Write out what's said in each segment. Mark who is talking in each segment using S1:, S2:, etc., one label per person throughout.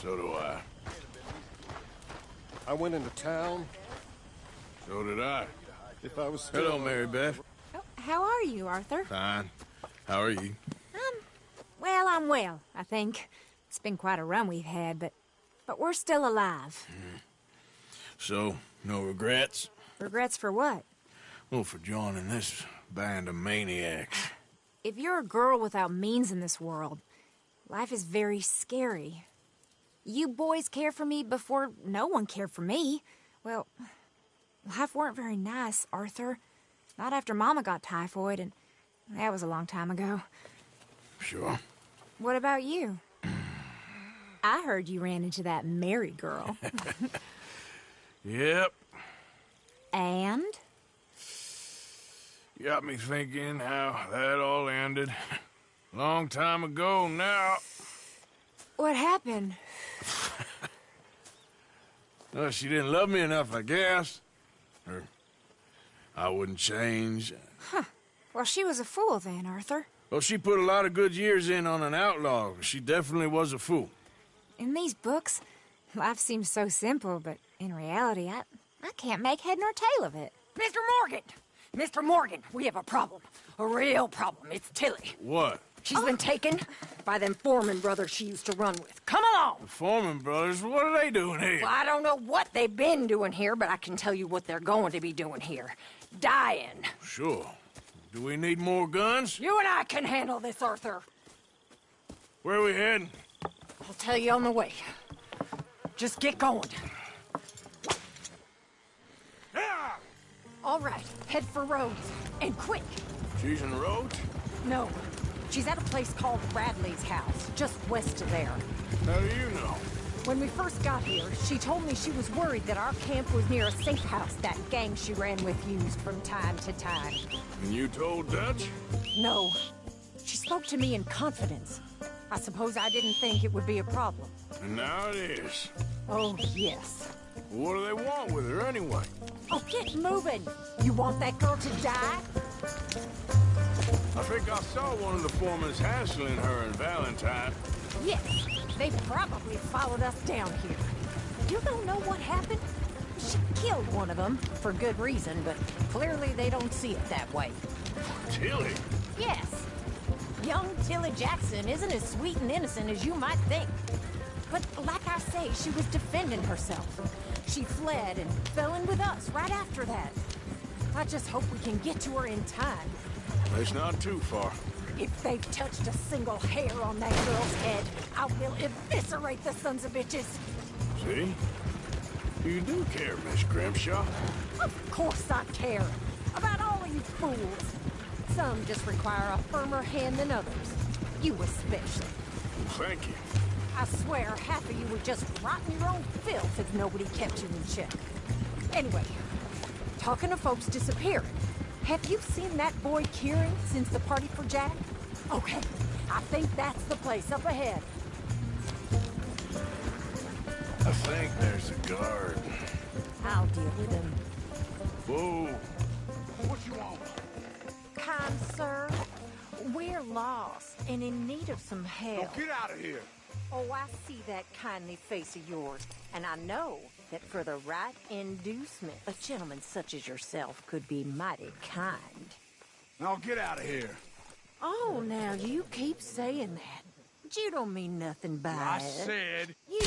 S1: So do I.
S2: I went into town.
S1: So did I.
S2: If I was still...
S1: Hello, Mary Beth.
S3: Oh, how are you, Arthur?
S1: Fine. How are you?
S3: Well, I'm well, I think. It's been quite a run we've had, but we're still alive.
S1: So, no regrets?
S3: Regrets for what?
S1: Well, for joining this band of maniacs.
S3: If you're a girl without means in this world, life is very scary. You boys cared for me before no one cared for me. Well, life weren't very nice, Arthur. Not after Mama got typhoid, and that was a long time ago.
S1: Sure.
S3: What about you? I heard you ran into that Mary girl.
S1: Yep.
S3: And?
S1: Got me thinking how that all ended. Long time ago now.
S3: What happened?
S1: Well, she didn't love me enough, I guess. Or I wouldn't change.
S3: Huh. Well, she was a fool then, Arthur.
S1: Well, she put a lot of good years in on an outlaw. She definitely was a fool.
S3: In these books, life seems so simple, but in reality, I can't make head nor tail of it.
S4: Mr. Morgan! Mr. Morgan, we have a problem. A real problem. It's Tilly.
S1: What?
S4: She's been taken by them Foreman brothers she used to run with. Come along!
S1: The Foreman brothers? What are they doing here?
S4: Well, I don't know what they've been doing here, but I can tell you what they're going to be doing here. Dying.
S1: Sure. Do we need more guns?
S4: You and I can handle this, Arthur.
S1: Where are we heading?
S4: I'll tell you on the way. Just get going. All right, head for Rhodes. And quick.
S1: She's in Rhodes?
S4: No, she's at a place called Bradley's house, just west of there.
S1: How do you know?
S4: When we first got here, she told me she was worried that our camp was near a safe house that gang she ran with used from time to time.
S1: And you told Dutch?
S4: No. She spoke to me in confidence. I suppose I didn't think it would be a problem.
S1: And now it is.
S4: Oh, yes.
S1: What do they want with her anyway?
S4: Oh, get moving! You want that girl to die?
S1: I think I saw one of the foremans hassling her and Valentine.
S4: Yes. They probably followed us down here. You don't know what happened? She killed one of them, for good reason, but clearly they don't see it that way.
S1: Tilly?
S4: Yes. Young Tilly Jackson isn't as sweet and innocent as you might think. But like I say, she was defending herself. She fled and fell in with us right after that. I just hope we can get to her in time.
S1: It's not too far.
S4: If they've touched a single hair on that girl's head, I will eviscerate the sons of bitches.
S1: See? You do care, Miss Grimshaw.
S4: Of course I care. About all of you fools. Some just require a firmer hand than others. You especially.
S1: Thank you.
S4: I swear half of you would just rot in your own filth if nobody kept you in check. Anyway, talking of folks disappearing, have you seen that boy Kieran since the party for Jack? Okay, I think that's the place up ahead.
S1: I think there's a guard.
S4: I'll deal with him.
S1: Whoa. What you want?
S4: Kind sir, we're lost and in need of some help.
S1: Get out of here.
S4: Oh, I see that kindly face of yours, and I know that for the right inducement, a gentleman such as yourself could be mighty kind.
S1: Now get out of here.
S4: Oh, now you keep saying that. But you don't mean nothing by
S1: I
S4: it.
S1: said...
S4: You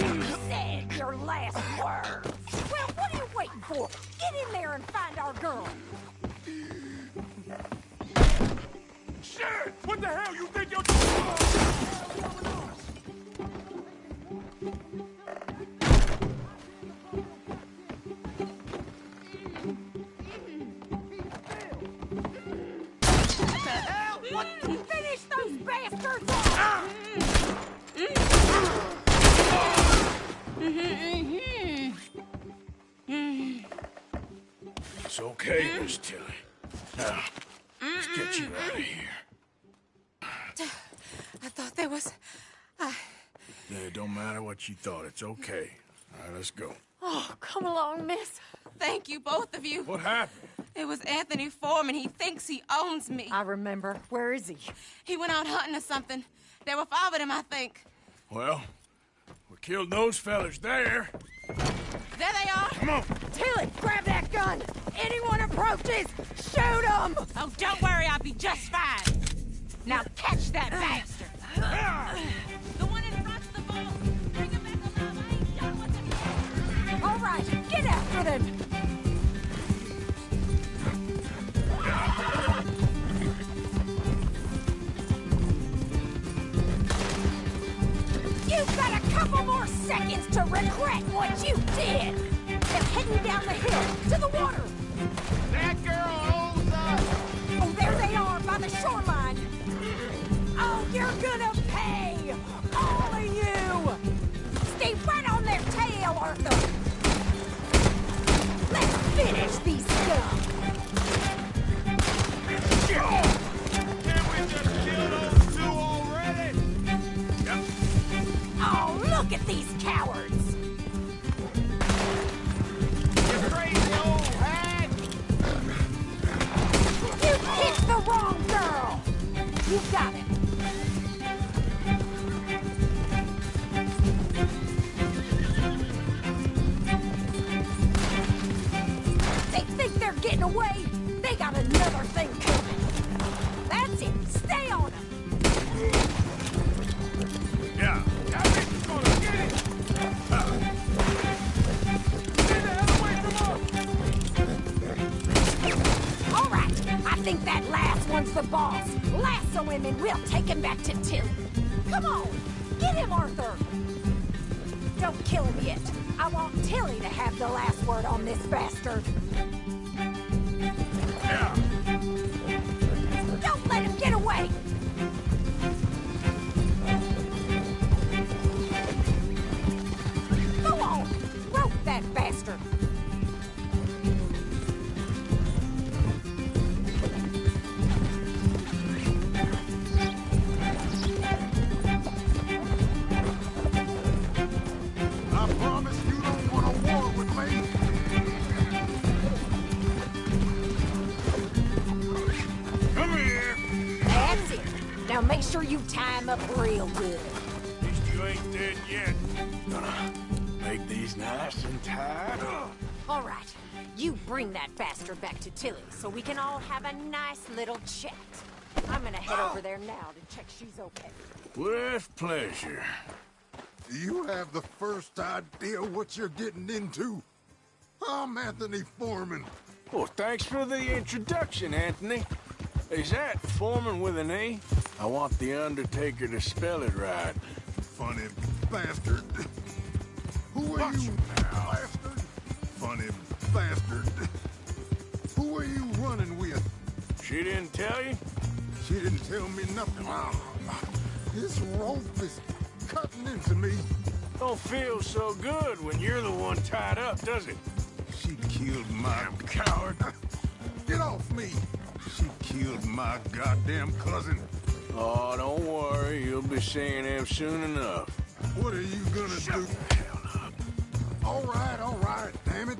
S4: said your last word. Well, what are you waiting for? Get in there and find our girl.
S1: Shit! What the hell you think you're...
S4: Finish those bastards!
S1: It's okay, Miss Tilly. Now, let's get you out of here.
S3: I thought there was...
S1: It don't matter what you thought. It's okay. All right, let's go.
S4: Oh, come along, miss.
S5: Thank you, both of you.
S1: What happened?
S5: It was Anthony Foreman. He thinks he owns me.
S4: I remember. Where is he?
S5: He went out hunting or something. There were 5 of them, I think.
S1: Well, we killed those fellas there.
S5: There they are.
S1: Come on.
S4: Tilly, grab that gun! Anyone approaches, shoot them!
S5: Oh, don't worry, I'll be just fine.
S4: Now catch that bastard!
S5: The one in front's the ball. Bring him back alive. I ain't done with him.
S4: All right, get after them! You've got a couple more seconds to regret what you did! They're heading down the hill, to the water!
S2: That girl owes us!
S4: Oh, there they are, by the shoreline! Oh, you're gonna pay! All of you! Stay right on their tail, Arthur! Let's finish these scum!
S2: Can't we just kill those two already?
S4: Oh, look at these cowards!
S2: You crazy old hag!
S4: You picked the wrong girl! You got it! They think they're getting away? They got another thing coming! That's it! Stay on them!
S1: Yeah.
S2: That bitch is gonna get it! Get the hell away from us!
S4: All right, I think that last one's the boss. Lasso him and we'll take him back to Tilly. Come on, get him, Arthur. Don't kill him yet. I want Tilly to have the last word on this bastard.
S1: Yeah.
S4: Don't let him get away. Go on, rope that bastard.
S2: I promise you don't want a war with me!
S1: Come here.
S4: That's it. Now make sure you tie him up real good.
S1: At least you ain't dead yet. Gonna make these nice and tight.
S4: All right, you bring that bastard back to Tilly so we can all have a nice little chat. I'm gonna head over there now to check she's okay.
S1: With pleasure.
S2: Do you have the first idea what you're getting into? I'm Anthony Foreman.
S1: Well, thanks for the introduction, Anthony. Is that Foreman with an E? I want the Undertaker to spell it right.
S2: Funny bastard. Who are
S1: Watch
S2: you,
S1: him now.
S2: bastard? Funny bastard. Who are you running with?
S1: She didn't tell you?
S2: She didn't tell me nothing. This rope is cutting into me.
S1: Don't feel so good when you're the one tied up, does it?
S2: She killed my coward. Get off me. She killed my goddamn cousin.
S1: Oh, don't worry. You'll be seeing him soon enough.
S2: What are you gonna do?
S1: the hell up.
S2: All right, damn it.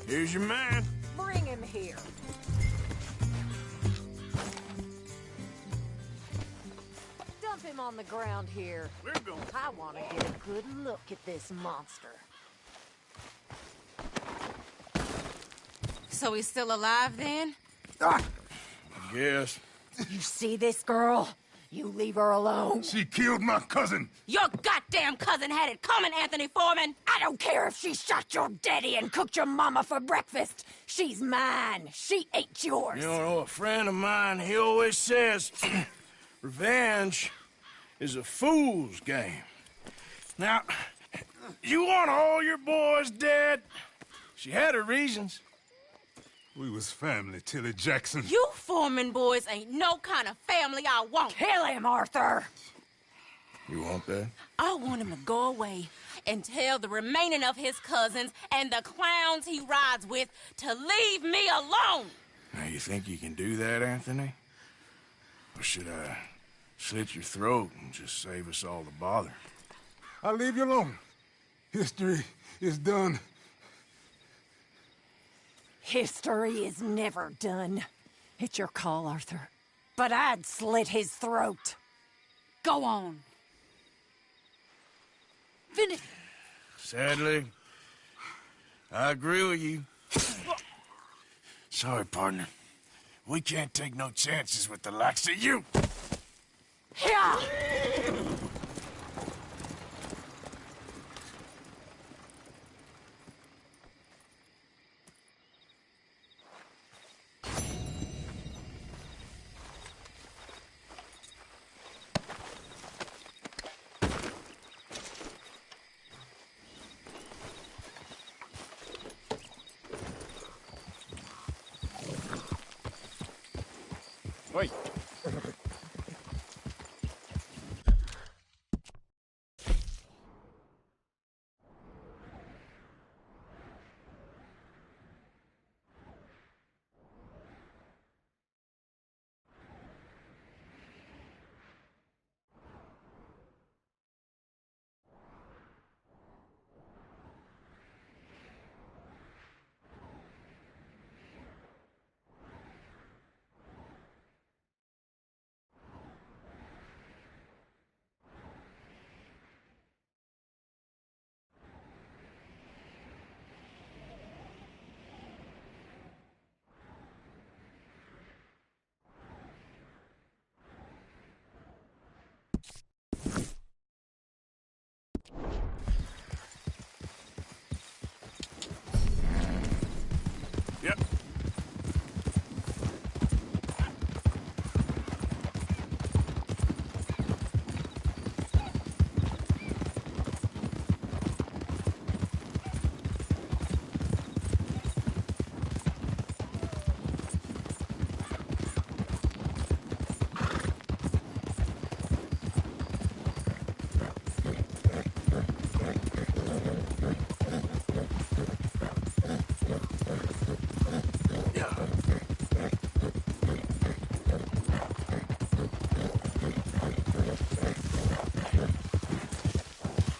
S1: Here's your man.
S4: Bring him here. Dump him on the ground here.
S1: We're going.
S4: I want to get a good look at this monster.
S5: So he's still alive then?
S1: I guess.
S4: You see this girl? You leave her alone.
S2: She killed my cousin.
S5: Your goddamn cousin had it coming, Anthony Foreman!
S4: I don't care if she shot your daddy and cooked your mama for breakfast. She's mine. She ain't yours.
S1: You know, a friend of mine, he always says, revenge is a fool's game. Now, you want all your boys dead? She had her reasons.
S2: We was family, Tilly Jackson.
S5: You Foreman boys ain't no kind of family I want.
S4: Kill him, Arthur.
S1: You want that?
S5: I want him to go away and tell the remaining of his cousins and the clowns he rides with to leave me alone.
S1: Now, you think you can do that, Anthony? Or should I slit your throat and just save us all the bother?
S2: I'll leave you alone. History is done.
S4: History is never done. It's your call, Arthur. But I'd slit his throat.
S5: Go on.
S4: Finish.
S1: Sadly, I agree with you. Sorry, partner. We can't take no chances with the likes of you.
S4: Yeah.
S1: Wait. Yep.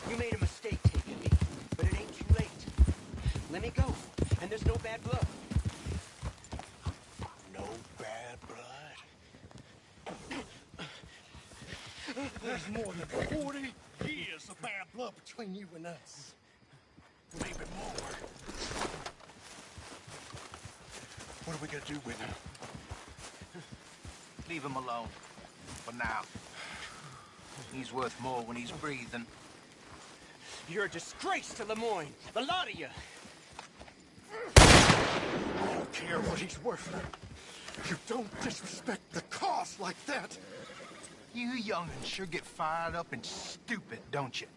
S6: You made a mistake taking me, but it ain't too late. Let me go, and there's no bad blood. No bad blood? There's more than 40 years of bad blood between you and us. Maybe more. What are we gonna do with him?
S7: Leave him alone. For now. He's worth more when he's breathing.
S6: You're a disgrace to Lemoyne, the lot of you. I don't care what he's worth. You don't disrespect the cause like that.
S7: You young'uns sure get fired up and stupid, don't you?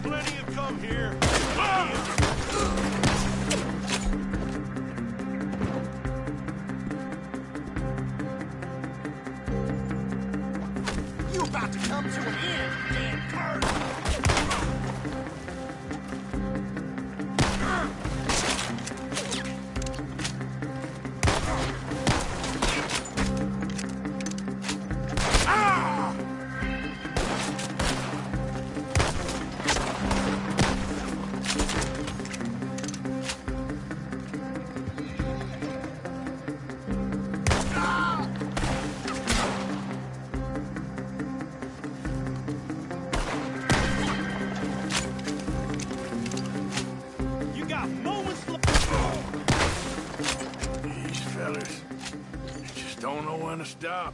S1: Plenty have come here.
S6: You about to come to an end, damn
S1: These fellas, they just don't know when to stop.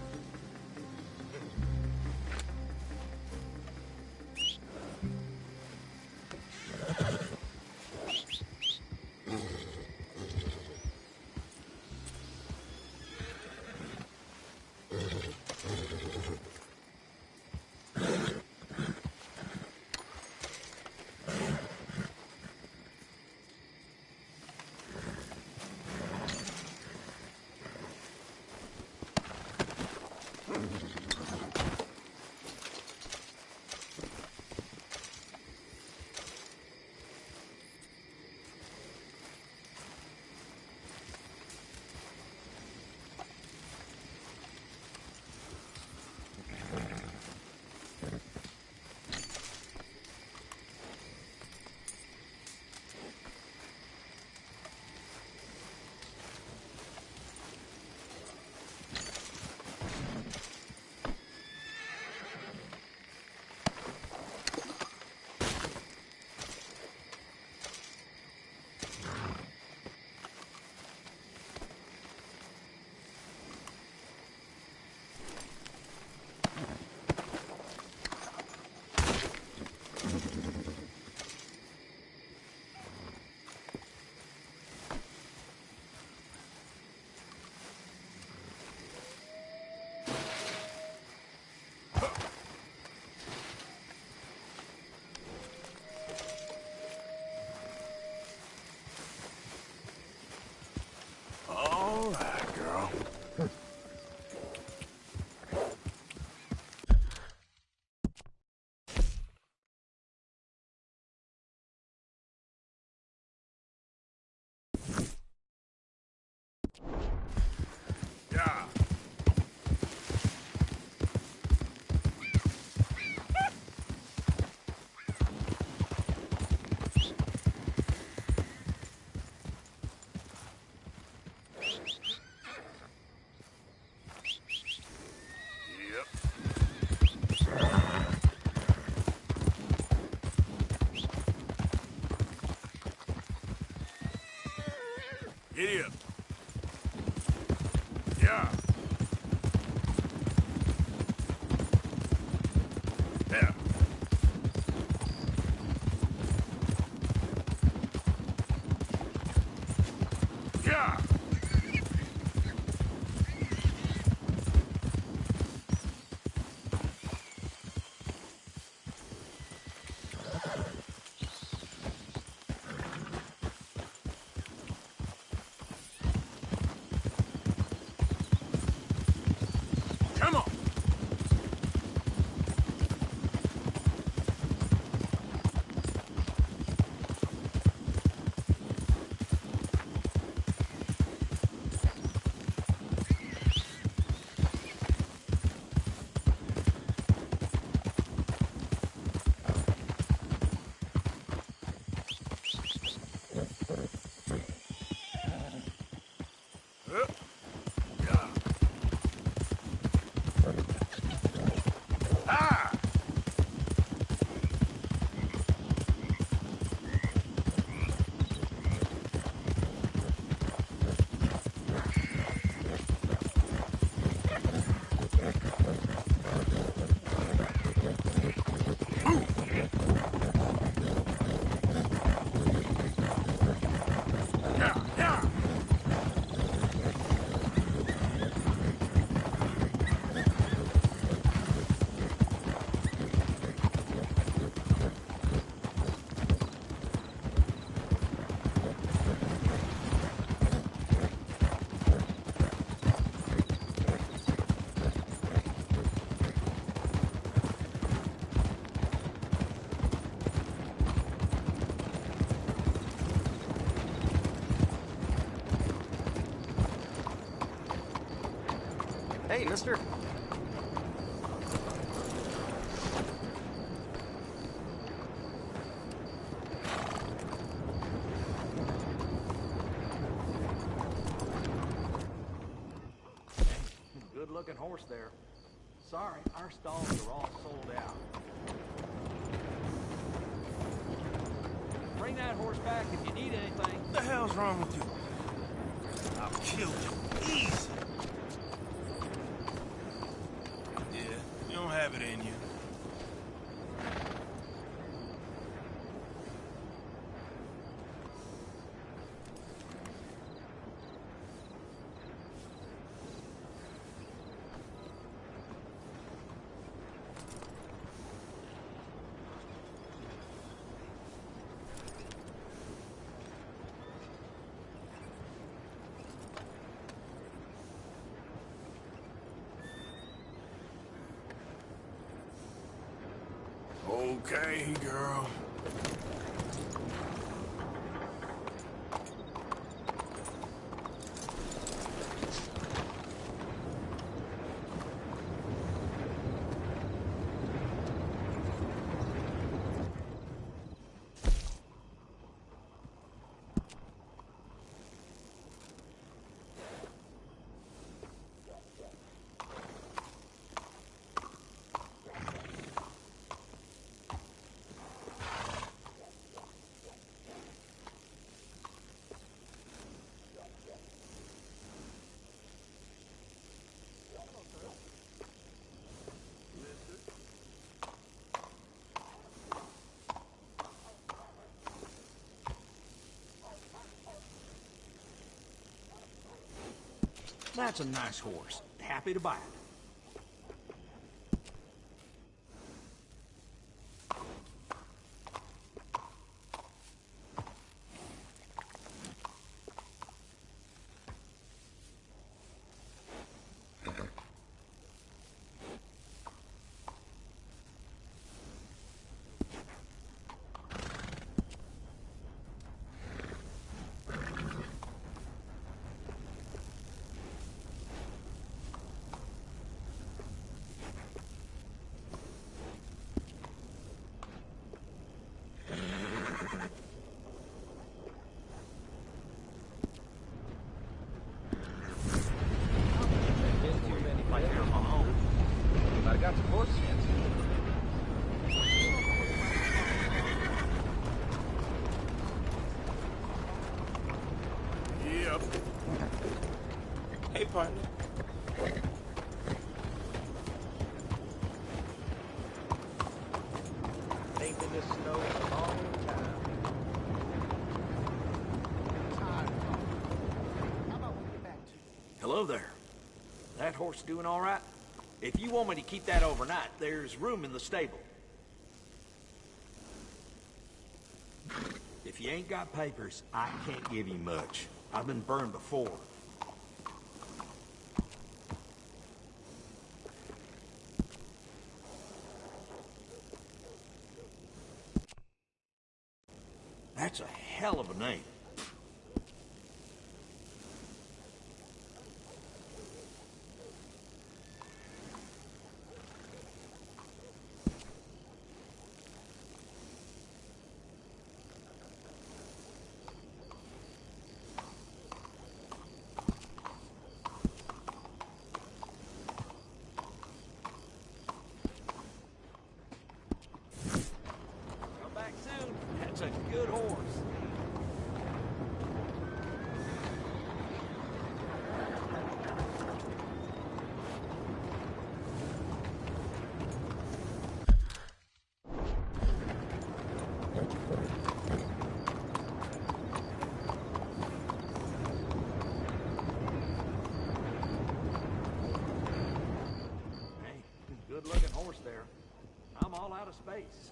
S1: All right, girl. Yeah. Giddy up. Yeah. Yeah. Yeah. Come on. Yeah. Ah! Yeah, yeah.
S6: Hey, mister.
S8: Good-looking horse there. Sorry, our stalls are all sold out. Bring that horse back if you need anything.
S1: What the hell's wrong with you?
S2: I'll kill you. Easy. Yeah, you don't have it in you.
S1: Okay, girl.
S8: That's a nice horse. Happy to buy it.
S7: I got the horse yet.
S1: Yep.
S2: Hey, partner.
S6: Ain't been this snow in a long time.
S8: How about we get back to you? Hello there. That horse doing all right? If you want me to keep that overnight, there's room in the stable. If you ain't got papers, I can't give you much. I've been burned before. That's a hell of a name. Come back soon. That's a good horse. Hey, good-looking horse there. I'm all out of space.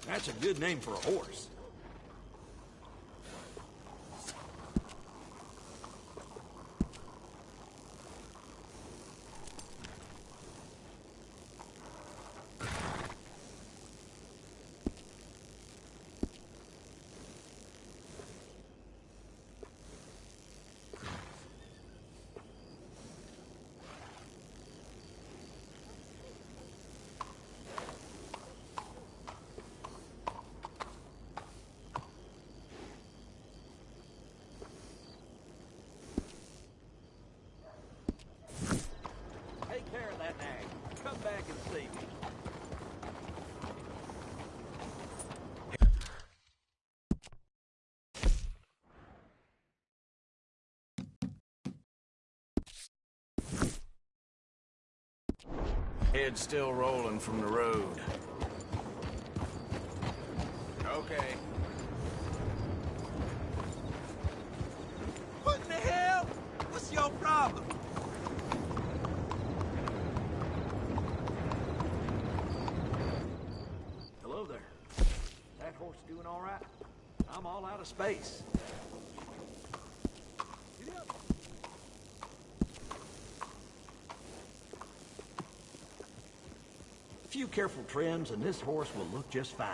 S8: That's a good name for a horse.
S1: Head still rolling from the road.
S7: Okay.
S8: What in the hell? What's your problem? Hello there. That horse doing all right? I'm all out of space. Get up. A few careful trims and this horse will look just fine.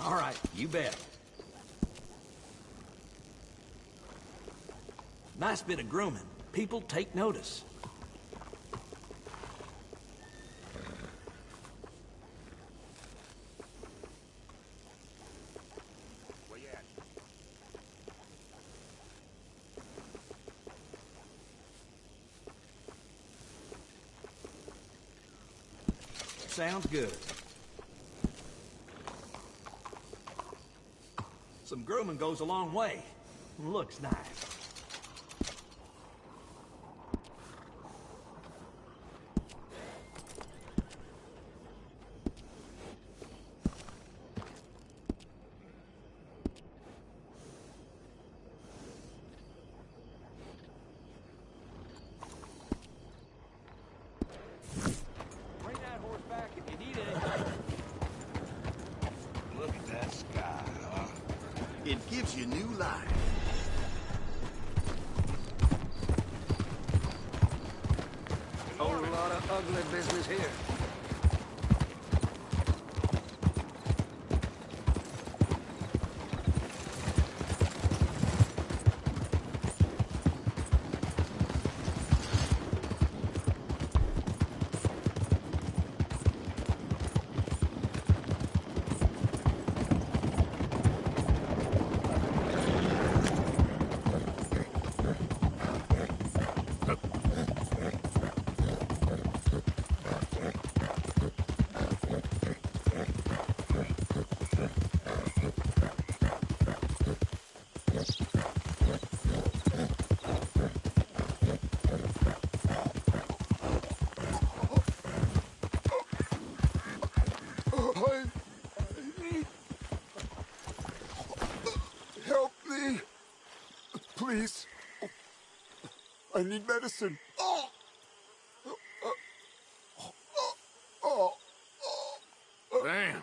S8: All right, you bet. Nice bit of grooming. People take notice.
S7: Where you at?
S8: Sounds good. Some grooming goes a long way. Looks nice. Bring that horse back if you need it.
S2: Look at that sky, huh? It gives you new life.
S9: Whole lot of ugly business here.
S2: Help me. Please. I need medicine.
S1: Damn.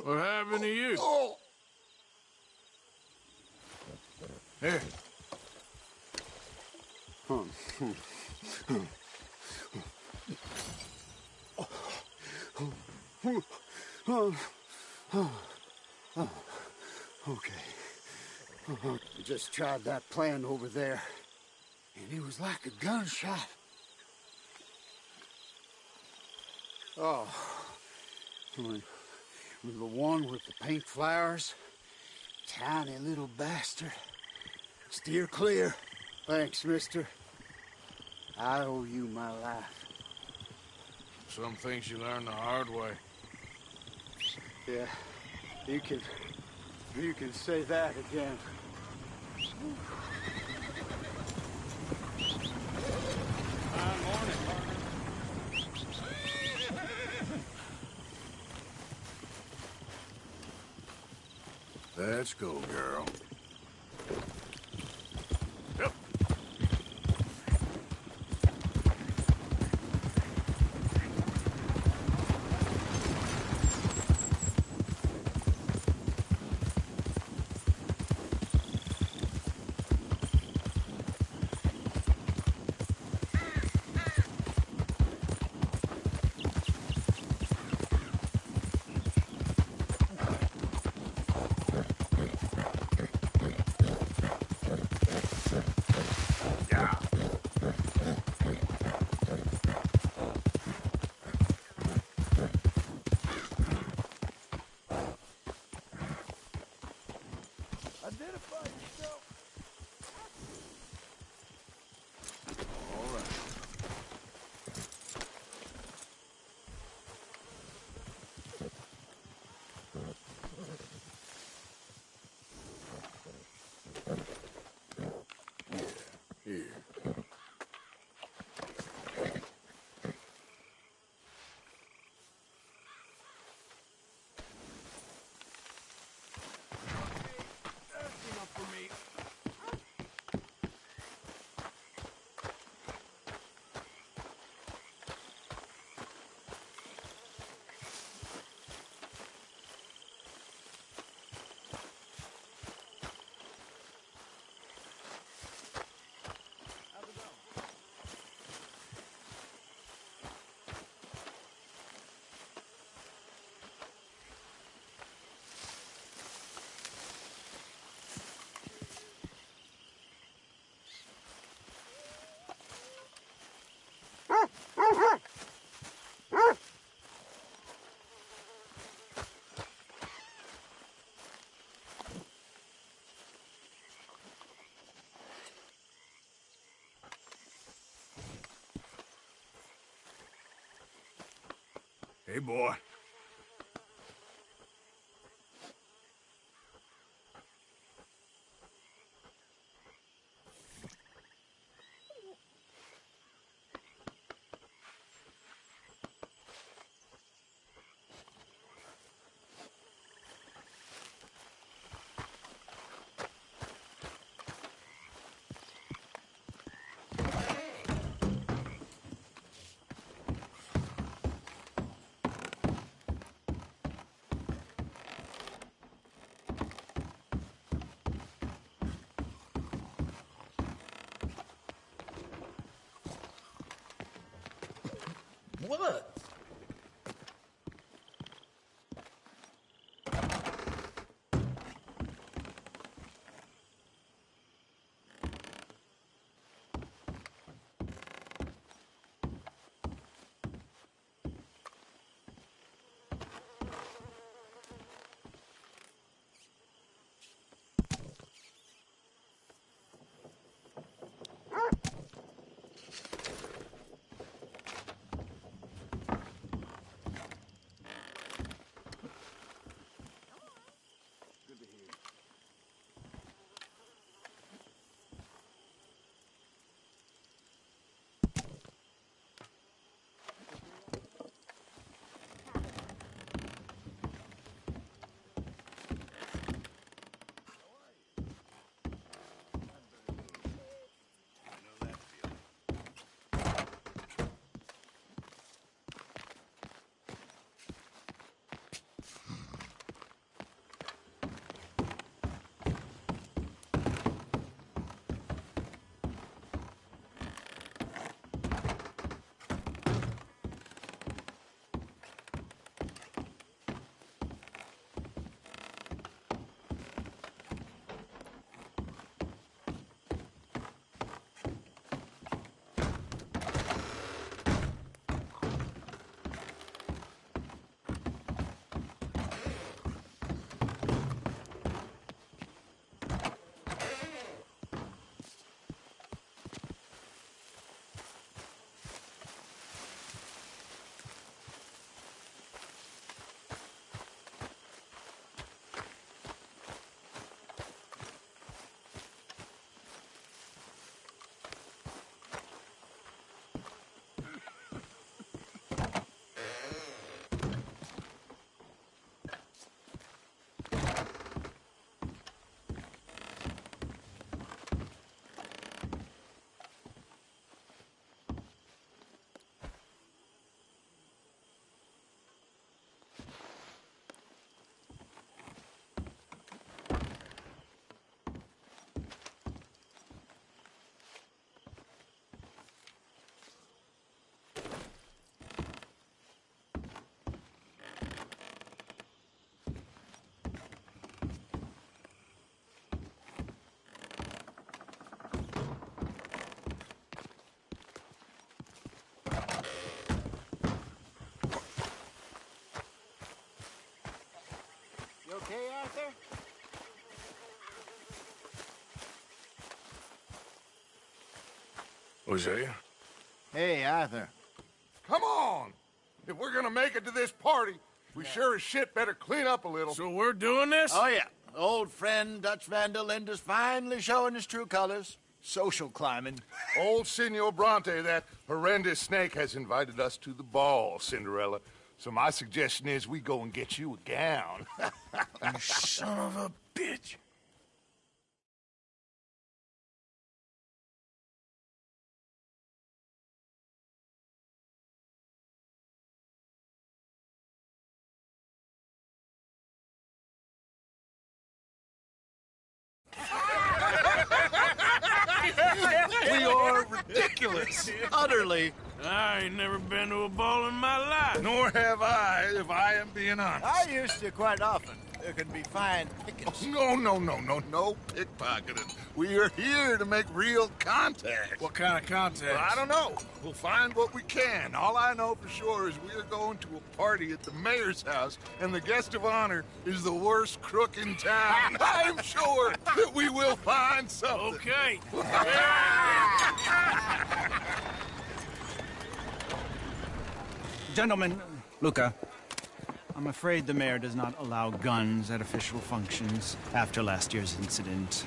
S1: What happened to you? Here.
S9: Okay. I just tried that plan over there, and it was like a gunshot. Oh, the one with the pink flowers, tiny little bastard. Steer clear. Thanks, mister. I owe you my life.
S1: Some things you learn the hard way.
S9: Yeah, you can say that again.
S1: Let's go, girl. Yep. Hey, boy.
S8: What?
S9: You okay, Arthur?
S1: Hosea?
S9: Hey, Arthur.
S2: Come on! If we're gonna make it to this party, we sure as shit better clean up a little.
S1: So we're doing this?
S10: Oh, yeah. Old friend Dutch Van der Linde's finally showing his true colors. Social climbing.
S2: Old Senor Bronte, that horrendous snake, has invited us to the ball, Cinderella. So my suggestion is we go and get you a gown.
S1: You son of a bitch.
S10: We are ridiculous. Utterly.
S1: I ain't never been to a ball in my life.
S2: Nor have I, if I am being honest.
S10: I used to quite often. There can be fine pickings.
S2: No pickpocketing. We are here to make real contact.
S1: What kind of contact?
S2: Well, I don't know. We'll find what we can. All I know for sure is we are going to a party at the mayor's house, and the guest of honor is the worst crook in town. I'm sure that we will find something.
S1: Okay.
S11: Gentlemen, Luca, I'm afraid the mayor does not allow guns at official functions after last year's incident.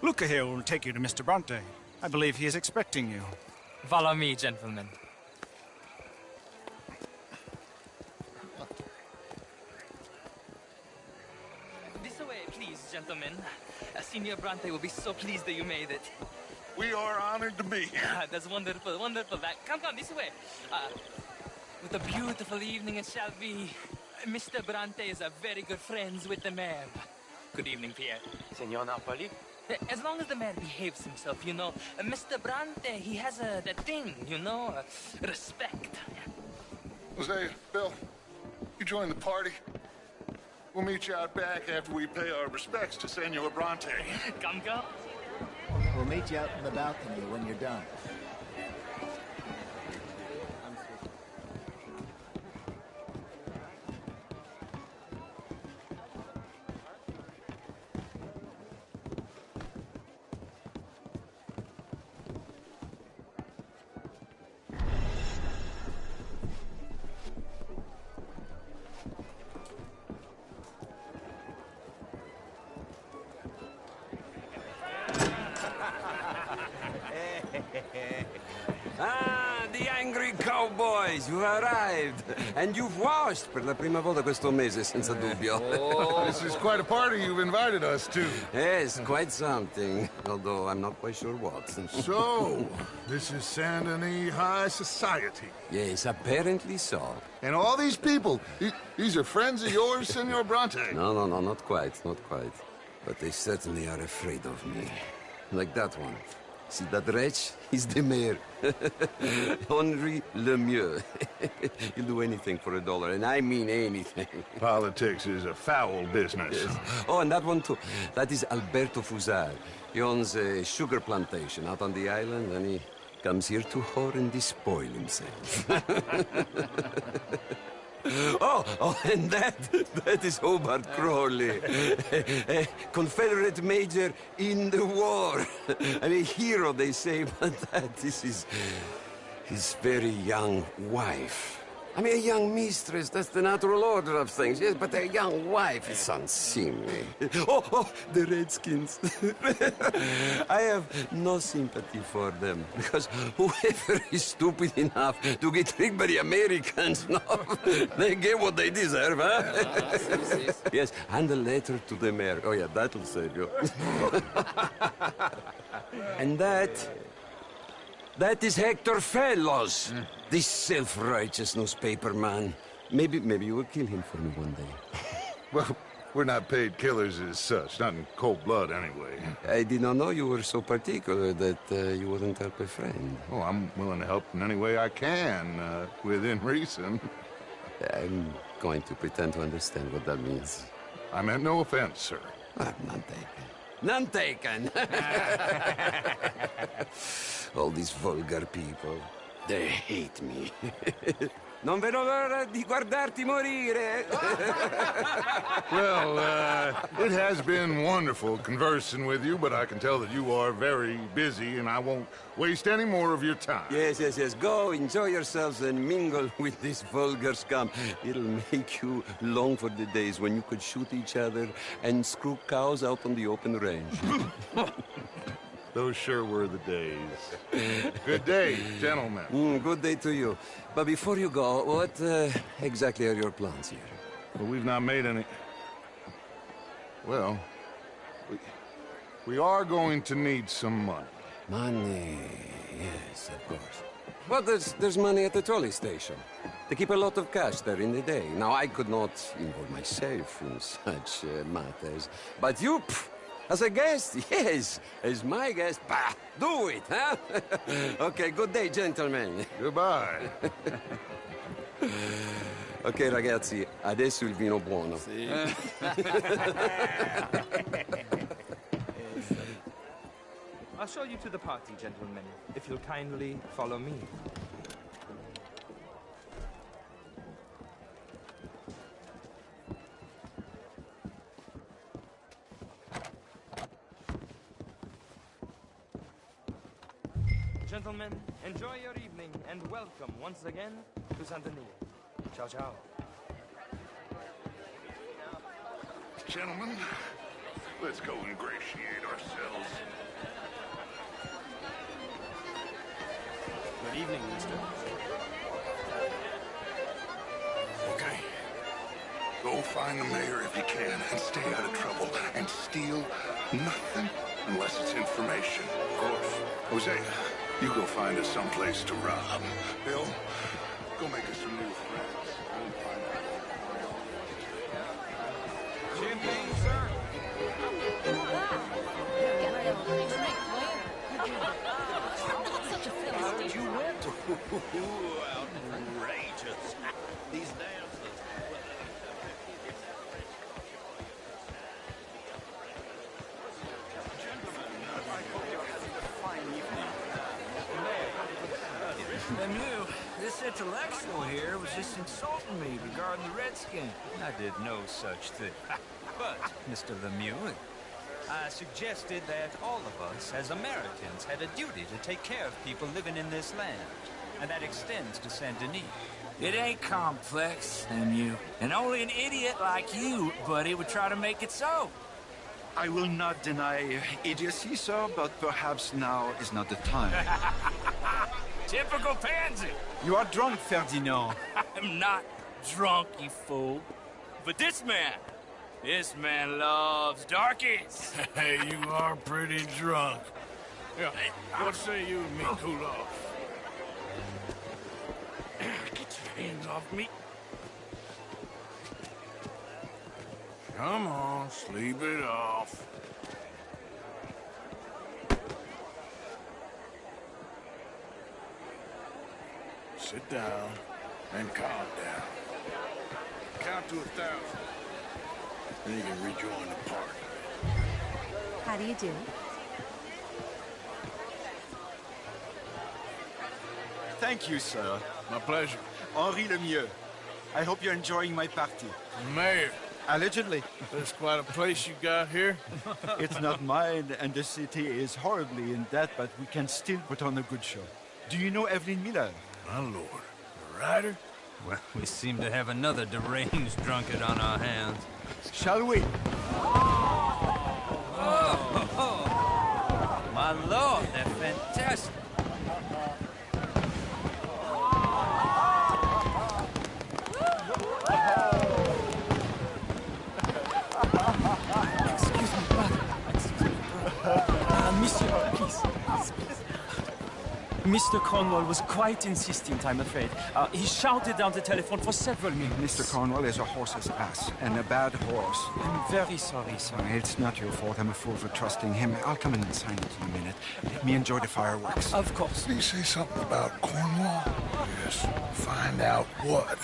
S11: Luca here will take you to Mr. Bronte. I believe he is expecting you.
S12: Follow me, gentlemen. This way, please, gentlemen. Senior Bronte will be so pleased that you made it.
S2: We are honored to be here.
S12: That's wonderful, wonderful. Come, this way. What a beautiful evening it shall be. Mr. Bronte is a very good friends with the mayor. Good evening, Pierre.
S6: Senor Napoli?
S12: As long as the mayor behaves himself, you know. Mr. Bronte, he has that thing, you know, respect.
S2: Jose, Bill, you join the party. We'll meet you out back after we pay our respects to Senor Bronte.
S12: Come.
S10: We'll meet you out in the balcony when you're done.
S13: The angry cowboys, you arrived. And you've washed per la prima volta questo mese, senza dubbio.
S2: This is quite a party you've invited us to.
S13: Yes, quite something. Although I'm not quite sure what.
S2: So, this is Saint Denis High Society.
S13: Yes, apparently so.
S2: And all these people, these are friends of yours, Senor Bronte?
S13: No, not quite. But they certainly are afraid of me. Like that one. See that wretch? He's the mayor. Henri Lemieux. He'll do anything for $1, and I mean anything.
S2: Politics is a foul business.
S13: Yes. Oh, and that one too. That is Alberto Fusar. He owns a sugar plantation out on the island, and he comes here to whore and despoil himself. Oh, and that is Hobart Crawley, a Confederate major in the war. I mean, hero, they say, but that is his very young wife. I mean, a young mistress, that's the natural order of things, yes, but a young wife is unseemly. Oh, the Redskins. I have no sympathy for them, because whoever is stupid enough to get tricked by the Americans, no, they get what they deserve, huh? Yes, and a letter to the mayor. Oh, yeah, that'll save you. And that is Hector Fellows. This self-righteous newspaper man. Maybe you will kill him for me one day.
S2: Well, we're not paid killers as such, not in cold blood anyway.
S13: I did not know you were so particular that you wouldn't help a friend.
S2: Oh, I'm willing to help in any way I can, within reason.
S13: I'm going to pretend to understand what that means.
S2: I meant no offense, sir.
S13: None taken. None taken! All these vulgar people, they hate me. Non vedo l'ora di guardarti morire.
S2: Well, it has been wonderful conversing with you, but I can tell that you are very busy, and I won't waste any more of your time.
S13: Yes. Go, enjoy yourselves, and mingle with this vulgar scum. It'll make you long for the days when you could shoot each other and screw cows out on the open range.
S2: Those sure were the days. Good day, gentlemen.
S13: Good day to you. But before you go, what exactly are your plans here?
S2: Well, we've not made any... Well, we are going to need some money.
S13: Money, yes, of course. Well, there's money at the trolley station. They keep a lot of cash there in the day. Now, I could not involve myself in such matters. But you... As a guest? Yes. As my guest? Bah! Do it, huh? Okay, good day, gentlemen.
S2: Goodbye.
S13: Ok, ragazzi, adesso il vino buono.
S6: Sì.
S12: I'll show you to the party, gentlemen, if you'll kindly follow me. Gentlemen, enjoy your evening and welcome once again to Saint Denis. Ciao, ciao.
S2: Gentlemen, let's go ingratiate ourselves.
S1: Good evening, mister.
S2: Okay. Go find the mayor if you can and stay out of trouble. And steal nothing unless it's information. Of course. Jose, you go find us someplace to rob. Bill, go make us some new friends.
S12: Champagne, sir?
S8: You went? Outrageous. These dances.
S14: Lemieux, this intellectual here was just insulting me regarding the Redskin. I did no such thing. But, Mr. Lemieux, I suggested that all of us, as Americans, had a duty to take care of people living in this land. And that extends to Saint Denis. It ain't complex, Lemieux. And only an idiot like you, buddy, would try to make it so.
S11: I will not deny idiocy, sir, but perhaps now is not the time.
S14: Typical pansy.
S11: You are drunk, Ferdinand.
S14: I'm not drunk, you fool. But this man loves darkies.
S1: Hey, you are pretty drunk. Yeah, what say you and me cool off? Get your hands off me. Come on, sleep it off. Sit down and calm down. Count to 1,000. Then you can rejoin the party.
S3: How do you do?
S11: Thank you, sir.
S1: My pleasure.
S11: Henri Lemieux. I hope you're enjoying my party.
S1: Mayor.
S11: Allegedly.
S1: That's quite a place you got here.
S11: It's not mine, and the city is horribly in debt, but we can still put on a good show. Do you know Evelyn Miller?
S1: My lord. The writer?
S14: Well, we seem to have another deranged drunkard on our hands.
S11: Shall we?
S14: Oh, my lord, they're fantastic.
S12: Excuse me, brother. Monsieur, please. Mr. Cornwall was quite insistent, I'm afraid. He shouted down the telephone for several minutes.
S11: Mr. Cornwall is a horse's ass, and a bad horse.
S12: I'm very sorry, sir.
S11: It's not your fault. I'm a fool for trusting him. I'll come in and sign it in a minute. Let me enjoy the fireworks.
S12: Of course.
S2: Did he say something about Cornwall? Yes. Find out what.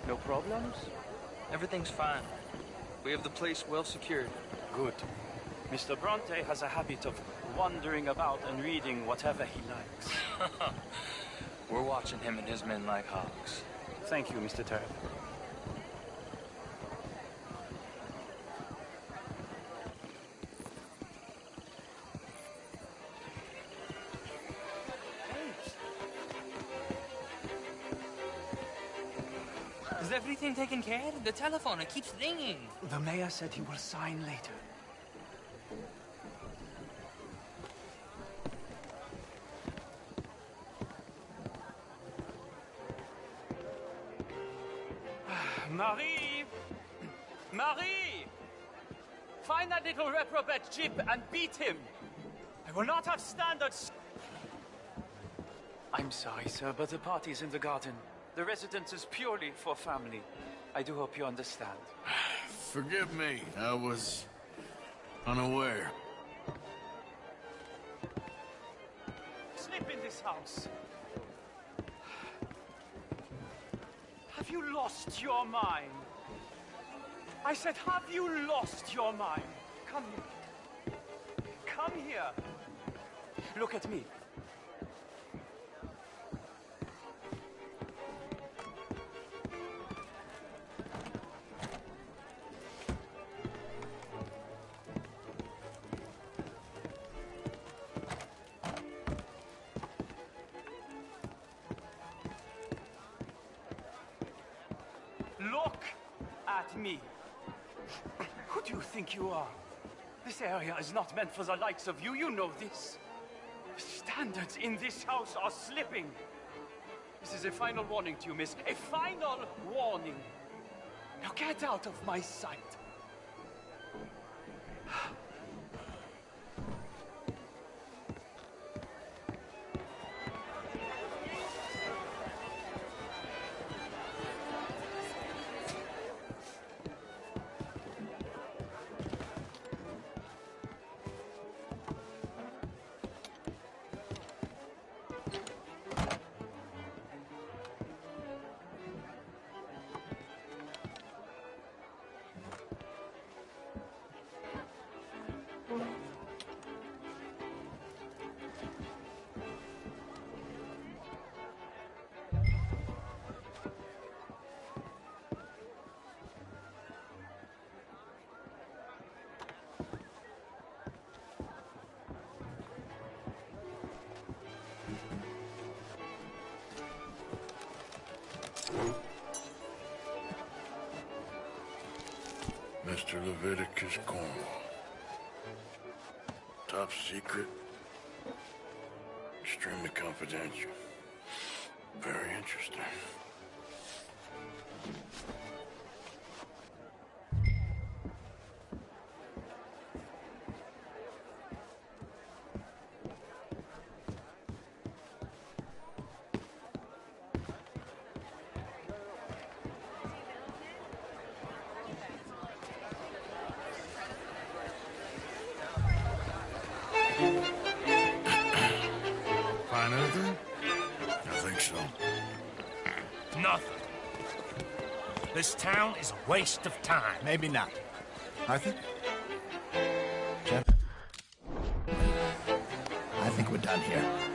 S12: No problems? Everything's fine. We have the place well secured. Good. Mr. Bronte has a habit of wandering about and reading whatever he likes. We're watching him and his men like hawks. Thank you, Mr. Teil. Is everything taken care of? The telephone, it keeps ringing. The mayor said he will sign later. Marie! Marie! Find that little reprobate Jip and beat him! I will not have standards. I'm sorry, sir, but the party's in the garden. The residence is purely for family. I do hope you understand.
S1: Forgive me. I was unaware.
S12: Sleep in this house. Have you lost your mind? I said, have you lost your mind? Come here. Come here. Look at me. Look at me. Who do you think you are? This area is not meant for the likes of you. You know this. The standards in this house are slipping. This is a final warning to you, miss. A final warning. Now get out of my sight.
S1: Mr. Leviticus Cornwall. Top secret. Extremely confidential. Very interesting. Find anything? I think so.
S6: Nothing. This town is a waste of time.
S10: Maybe not. Arthur? Jeff? I think we're done here.